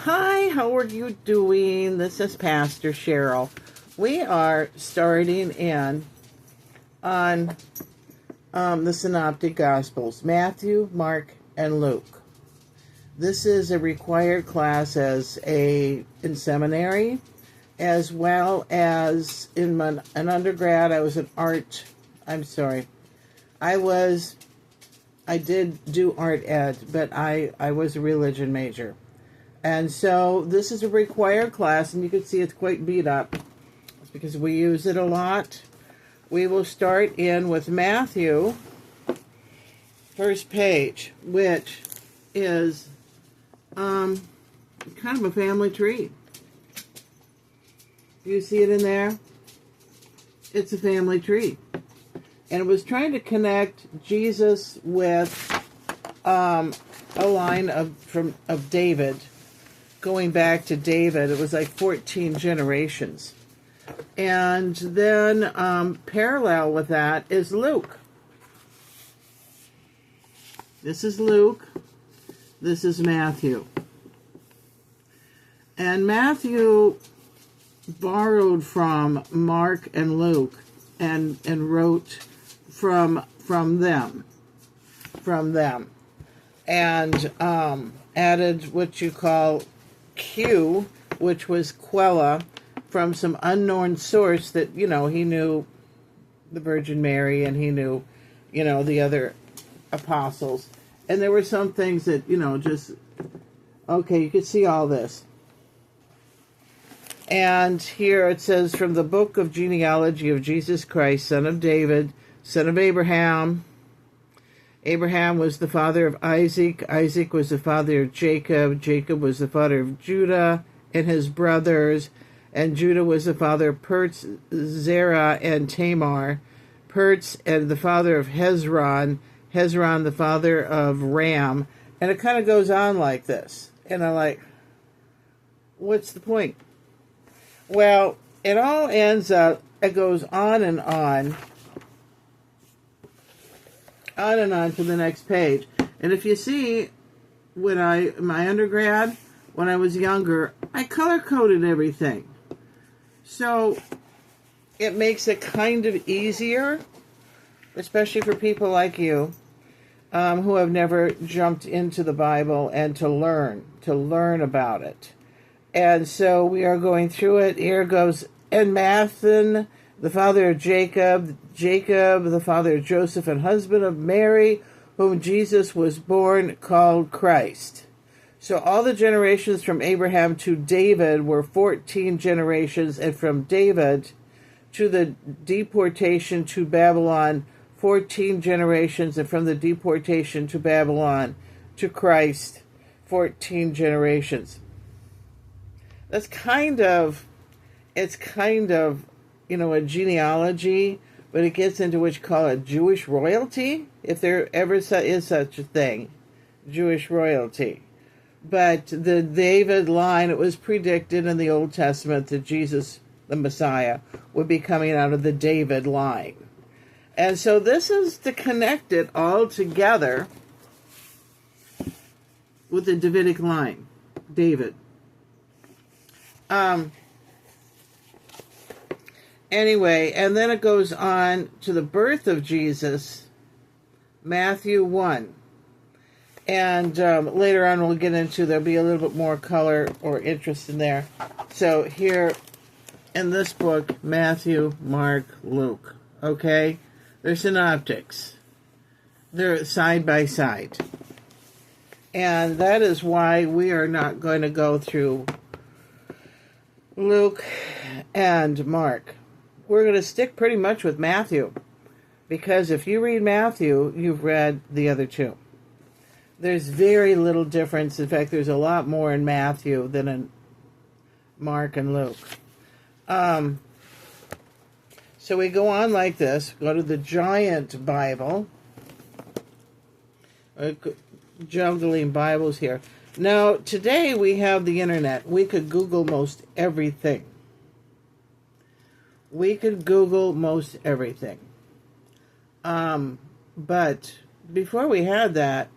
Hi, how are you doing? This is Pastor Cheryl. We are starting in on the Synoptic Gospels, Matthew, Mark, and Luke. This is a required class in seminary, as well as in an undergrad. I was an art. I did do art ed, but I was a religion major. And so this is a required class, and you can see it's quite beat up. It's because we use it a lot. We will start in with Matthew, first page, which is kind of a family tree. You see it in there? It's a family tree. And it was trying to connect Jesus with a line of David. Going back to David, it was like 14 generations. And then parallel with that is Luke. This is Luke. This is Matthew. And Matthew borrowed from Mark and Luke and wrote from them. And added what you call Q, which was Quella, from some unknown source that, he knew the Virgin Mary and he knew, the other apostles. And there were some things that, you could see all this. And here it says, from the book of genealogy of Jesus Christ, son of David, son of Abraham. Abraham was the father of Isaac. Isaac was the father of Jacob. Jacob was the father of Judah and his brothers. And Judah was the father of Perz, Zerah, and Tamar. Perz and the father of Hezron. Hezron the father of Ram. And it kind of goes on like this. And I'm like, what's the point? Well, it all ends up, it goes on and on to the next page. And if you see, my undergrad, when I was younger, I color-coded everything. So it makes it kind of easier, especially for people like you, who have never jumped into the Bible and to learn about it. And so we are going through it. Here goes, and Mathan, the father of Jacob, Jacob, the father of Joseph and husband of Mary, whom Jesus was born, called Christ. So all the generations from Abraham to David were 14 generations, and from David to the deportation to Babylon, 14 generations, and from the deportation to Babylon to Christ, 14 generations. It's kind of, a genealogy, but it gets into what you call a Jewish royalty, if there ever is such a thing, Jewish royalty. But the David line, it was predicted in the Old Testament that Jesus, the Messiah, would be coming out of the David line. And so this is to connect it all together with the Davidic line, David. Anyway, and then it goes on to the birth of Jesus, Matthew 1. And later on we'll get into, there'll be a little bit more color or interest in there. So here in this book, Matthew, Mark, Luke, okay? They're synoptics. They're side by side. And that is why we are not going to go through Luke and Mark. We're going to stick pretty much with Matthew, because if you read Matthew, you've read the other two. There's very little difference. In fact, there's a lot more in Matthew than in Mark and Luke. So we go on like this. Go to the giant Bible. Juggling Bibles here. Now, today we have the internet. We could Google most everything. But before we had that,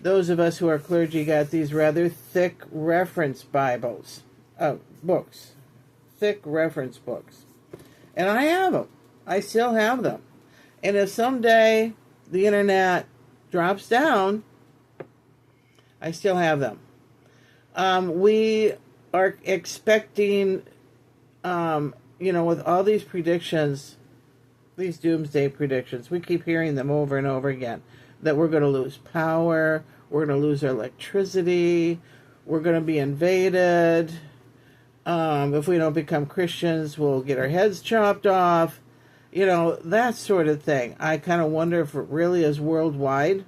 those of us who are clergy got these rather thick reference Bibles, books, thick reference books. And I have them. I still have them. And if someday the internet drops down, I still have them. We are expecting, with all these predictions, these doomsday predictions, we keep hearing them over and over again, that we're going to lose power, we're going to lose our electricity, we're going to be invaded. If we don't become Christians, we'll get our heads chopped off. That sort of thing. I kind of wonder if it really is worldwide.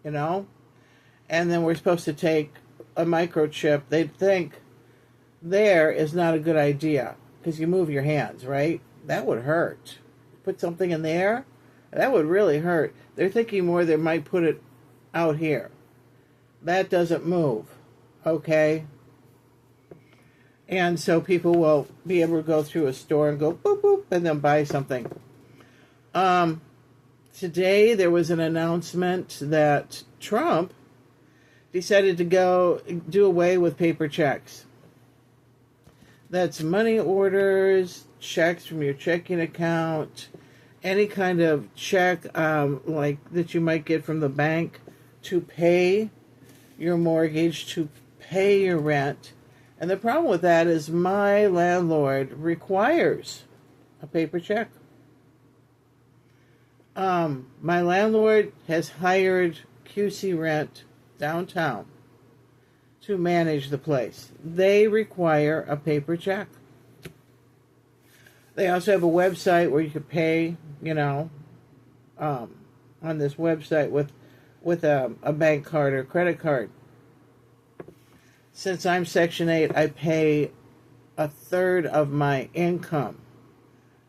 And then we're supposed to take a microchip. They'd think there is not a good idea because you move your hands, right? That would hurt. Put something in there, that would really hurt. They're thinking more they might put it out here. That doesn't move, okay? And so people will be able to go through a store and go boop, boop, and then buy something. Today there was an announcement that Trump decided to go do away with paper checks. That's money orders, checks from your checking account, any kind of check like that you might get from the bank to pay your mortgage, to pay your rent. And the problem with that is my landlord requires a paper check. My landlord has hired QC Rent downtown to manage the place. They require a paper check. They also have a website where you can pay, on this website with a bank card or credit card. Since I'm Section 8, I pay a third of my income.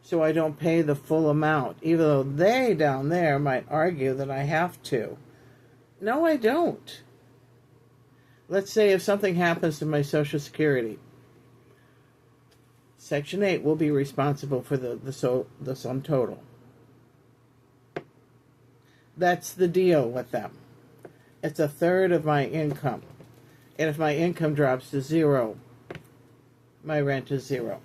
So I don't pay the full amount, even though they down there might argue that I have to. No, I don't. Let's say if something happens to my Social Security, Section 8 will be responsible for the sum total. That's the deal with them. It's a third of my income. And if my income drops to zero, my rent is zero.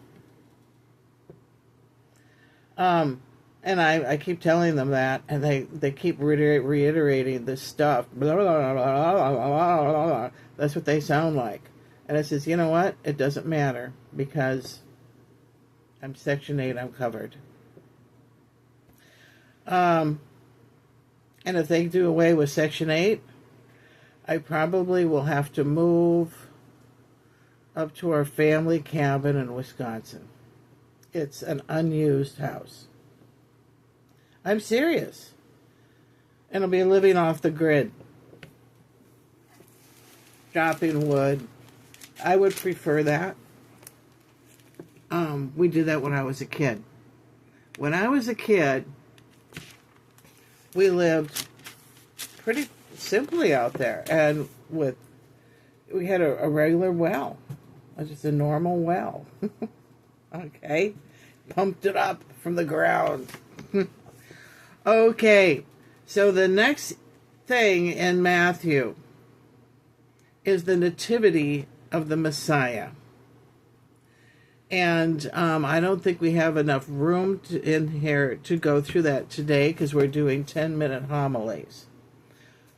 And I keep telling them that, and they keep reiterating this stuff. Blah, blah, blah, blah, blah, blah, blah. That's what they sound like. And I says, you know what? It doesn't matter, because I'm Section 8, I'm covered. And if they do away with Section 8, I probably will have to move up to our family cabin in Wisconsin. It's an unused house. I'm serious. And I'll be living off the grid. Chopping wood. I would prefer that. We did that when I was a kid. When I was a kid, we lived pretty simply out there. And we had a regular well. Just a normal well. Okay? Pumped it up from the ground. Okay. So the next thing in Matthew is the nativity of the Messiah. And I don't think we have enough room in here to go through that today, because we're doing 10-minute homilies.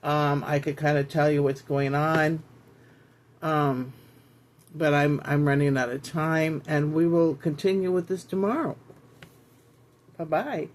I could kind of tell you what's going on. But I'm running out of time, and we will continue with this tomorrow. Bye-bye.